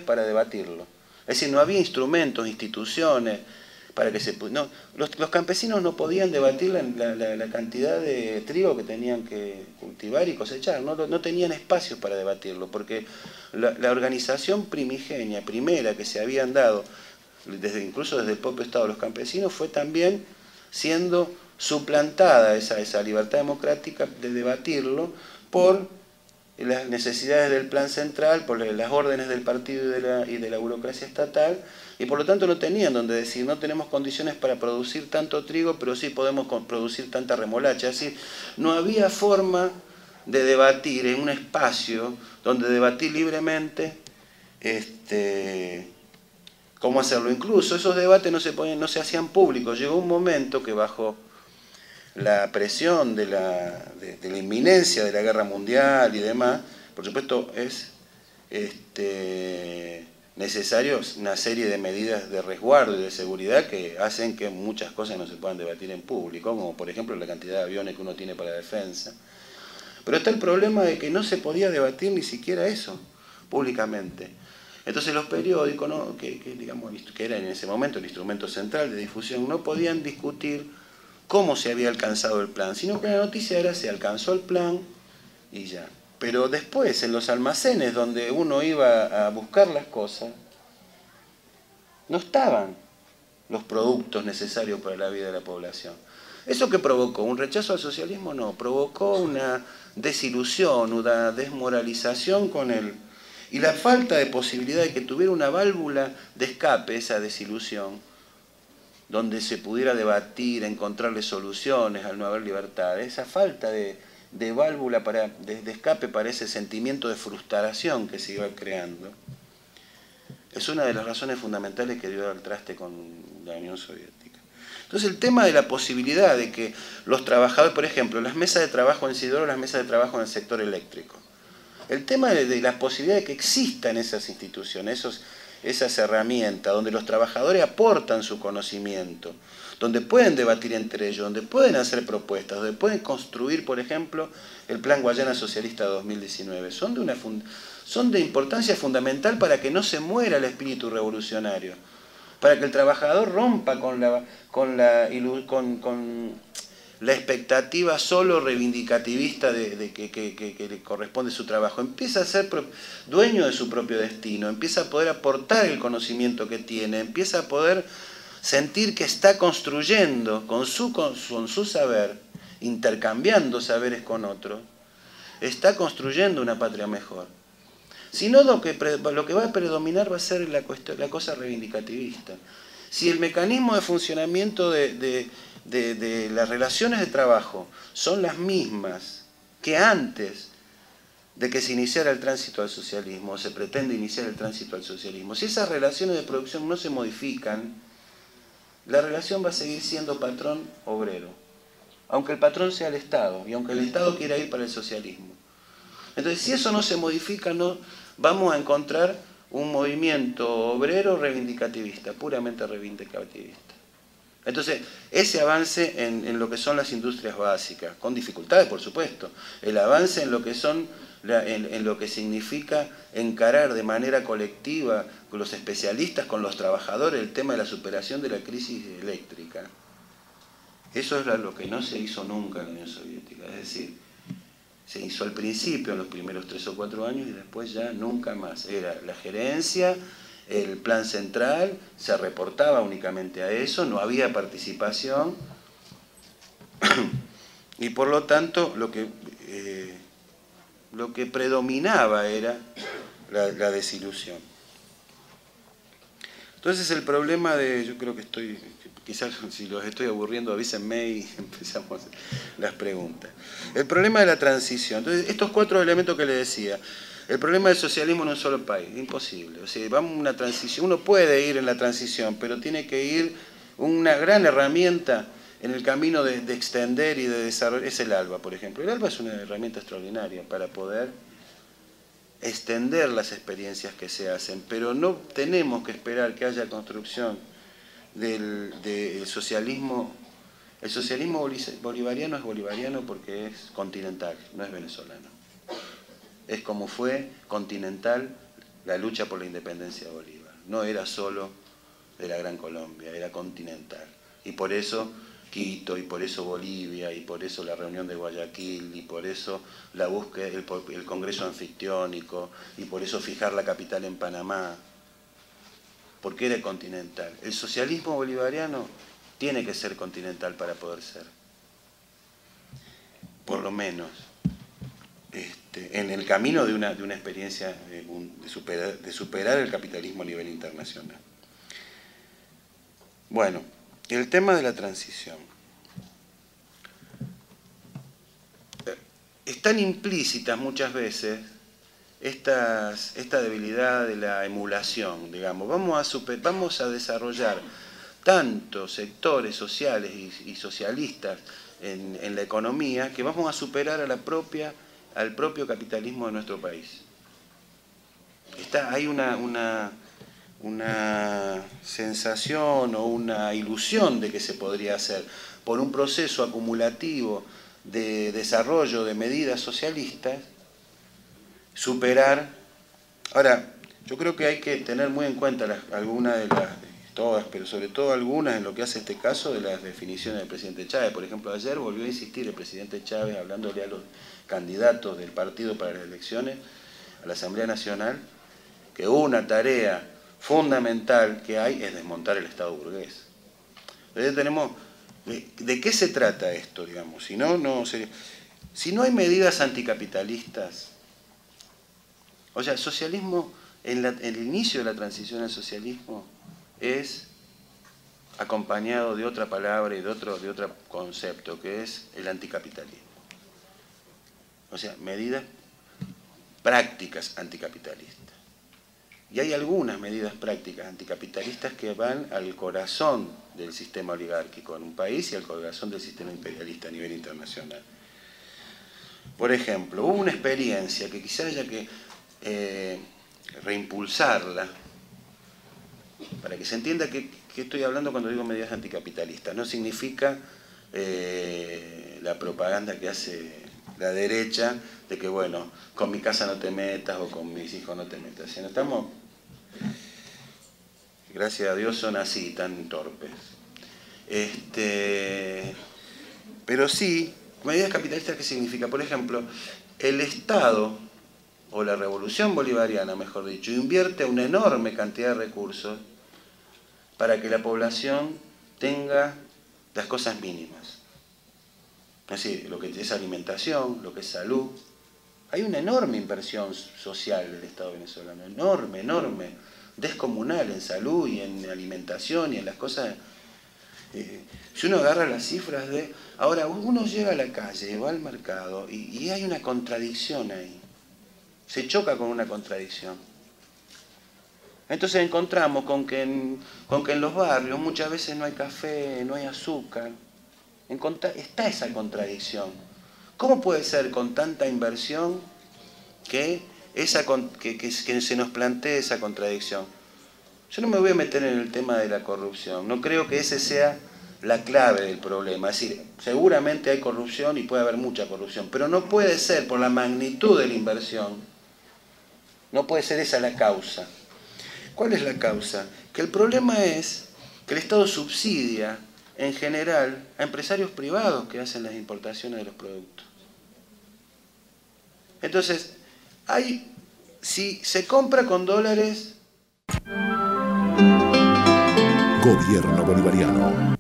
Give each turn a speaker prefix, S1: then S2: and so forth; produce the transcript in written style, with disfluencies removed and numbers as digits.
S1: para debatirlo. Es decir, no había instrumentos, instituciones, para que se... No, los campesinos no podían debatir la cantidad de trigo que tenían que cultivar y cosechar, no tenían espacios para debatirlo, porque la organización primigenia, primera que se habían dado, incluso desde el propio Estado de los campesinos, fue también siendo suplantada esa libertad democrática de debatirlo por las necesidades del plan central, por las órdenes del partido y de la burocracia estatal, y por lo tanto no tenían donde decir, no tenemos condiciones para producir tanto trigo, pero sí podemos producir tanta remolacha. Es decir, no había forma de debatir en un espacio donde debatir libremente cómo hacerlo. Incluso esos debates no se hacían públicos. Llegó un momento que bajo la presión de la inminencia de la guerra mundial y demás, por supuesto es necesario una serie de medidas de resguardo y de seguridad que hacen que muchas cosas no se puedan debatir en público, como por ejemplo la cantidad de aviones que uno tiene para defensa. Pero está el problema de que no se podía debatir ni siquiera eso públicamente. Entonces los periódicos, ¿no? que eran en ese momento el instrumento central de difusión, no podían discutir cómo se había alcanzado el plan, sino que la noticia era se alcanzó el plan y ya. Pero después, en los almacenes donde uno iba a buscar las cosas, no estaban los productos necesarios para la vida de la población. ¿Eso qué provocó? ¿Un rechazo al socialismo? No, provocó una desilusión, una desmoralización con él. Y la falta de posibilidad de que tuviera una válvula de escape, esa desilusión, donde se pudiera debatir, encontrarle soluciones al no haber libertad, esa falta de válvula de escape para ese sentimiento de frustración que se iba creando, es una de las razones fundamentales que dio al traste con la Unión Soviética. Entonces el tema de la posibilidad de que los trabajadores, por ejemplo, las mesas de trabajo en Isidoro, las mesas de trabajo en el sector eléctrico, el tema de la posibilidad de que existan esas instituciones, esas herramientas donde los trabajadores aportan su conocimiento, donde pueden debatir entre ellos, donde pueden hacer propuestas, donde pueden construir, por ejemplo, el Plan Guayana Socialista 2019. Son de importancia fundamental para que no se muera el espíritu revolucionario, para que el trabajador rompa con la expectativa solo reivindicativista de que le corresponde su trabajo. Empieza a ser dueño de su propio destino, empieza a poder aportar el conocimiento que tiene, empieza a poder sentir que está construyendo con su saber, intercambiando saberes con otros, está construyendo una patria mejor. Si no, lo que va a predominar va a ser la cosa reivindicativista. Si el mecanismo de funcionamiento de las relaciones de trabajo son las mismas que antes de que se iniciara el tránsito al socialismo, o se pretende iniciar el tránsito al socialismo, si esas relaciones de producción no se modifican, la relación va a seguir siendo patrón-obrero, aunque el patrón sea el Estado, y aunque el Estado quiera ir para el socialismo. Entonces, si eso no se modifica, no vamos a encontrar un movimiento obrero reivindicativista, puramente reivindicativista. Entonces, ese avance en lo que son las industrias básicas, con dificultades, por supuesto, el avance en lo que significa encarar de manera colectiva con los especialistas, con los trabajadores, el tema de la superación de la crisis eléctrica. Eso es lo que no se hizo nunca en la Unión Soviética, es decir, se hizo al principio, en los primeros 3 o 4 años, y después ya nunca más. Era la gerencia, el plan central, se reportaba únicamente a eso, no había participación, y por lo tanto lo que predominaba era la desilusión. Entonces el problema yo creo que quizás si los estoy aburriendo avísenme y empezamos las preguntas. El problema de la transición. Entonces estos 4 elementos que les decía, el problema del socialismo en un solo país, imposible. O sea, vamos a una transición, uno puede ir en la transición, pero tiene que ir una gran herramienta en el camino de extender y de desarrollar, es el ALBA, por ejemplo. El ALBA es una herramienta extraordinaria para poder extender las experiencias que se hacen, pero no tenemos que esperar que haya construcción del socialismo. El socialismo bolivariano es bolivariano porque es continental, no es venezolano. Es como fue continental la lucha por la independencia de Bolívar. No era solo de la Gran Colombia, era continental. Y por eso Quito, y por eso Bolivia, y por eso la reunión de Guayaquil, y por eso la búsqueda, el Congreso Anfictiónico, y por eso fijar la capital en Panamá, porque era continental. El socialismo bolivariano tiene que ser continental para poder ser, por lo menos, en el camino de una experiencia de superar el capitalismo a nivel internacional. Bueno, el tema de la transición. Están implícitas muchas veces esta debilidad de la emulación, digamos. Vamos a desarrollar tantos sectores sociales y socialistas en la economía que vamos a superar al propio capitalismo de nuestro país. Hay una sensación o una ilusión de que se podría hacer por un proceso acumulativo de desarrollo de medidas socialistas, superar. Ahora, yo creo que hay que tener muy en cuenta algunas de las, todas, pero sobre todo algunas en lo que hace este caso de las definiciones del presidente Chávez. Por ejemplo, ayer volvió a insistir el presidente Chávez hablándole a los candidatos del partido para las elecciones a la Asamblea Nacional que una tarea fundamental que hay es desmontar el Estado burgués. Entonces tenemos, ¿de qué se trata esto, digamos? Si no hay medidas anticapitalistas, o sea, el socialismo, el inicio de la transición al socialismo es acompañado de otra palabra y de otro concepto, que es el anticapitalismo. O sea, medidas prácticas anticapitalistas. Y hay algunas medidas prácticas anticapitalistas que van al corazón del sistema oligárquico en un país y al corazón del sistema imperialista a nivel internacional. Por ejemplo, hubo una experiencia que quizás haya que reimpulsarla, para que se entienda que estoy hablando cuando digo medidas anticapitalistas. No significa la propaganda que hace la derecha de que, bueno, con mi casa no te metas o con mis hijos no te metas. Si no estamos, gracias a Dios, son así, tan torpes. Pero sí, medidas capitalistas, ¿qué significa? Por ejemplo, el Estado, o la revolución bolivariana, mejor dicho, invierte una enorme cantidad de recursos para que la población tenga las cosas mínimas. Es decir, lo que es alimentación, lo que es salud. Hay una enorme inversión social del Estado venezolano, enorme, enorme, descomunal en salud y en alimentación y en las cosas. Si uno agarra las cifras de... Ahora, uno llega a la calle, va al mercado y hay una contradicción ahí. Se choca con una contradicción. Entonces encontramos con que en los barrios muchas veces no hay café, no hay azúcar. Está esa contradicción. ¿Cómo puede ser con tanta inversión que se nos plantee esa contradicción? Yo no me voy a meter en el tema de la corrupción. No creo que ese sea la clave del problema. Es decir, seguramente hay corrupción y puede haber mucha corrupción, pero no puede ser por la magnitud de la inversión. No puede ser esa la causa. ¿Cuál es la causa? Que el problema es que el Estado subsidia en general a empresarios privados que hacen las importaciones de los productos. Entonces, si se compra con dólares...
S2: Gobierno bolivariano.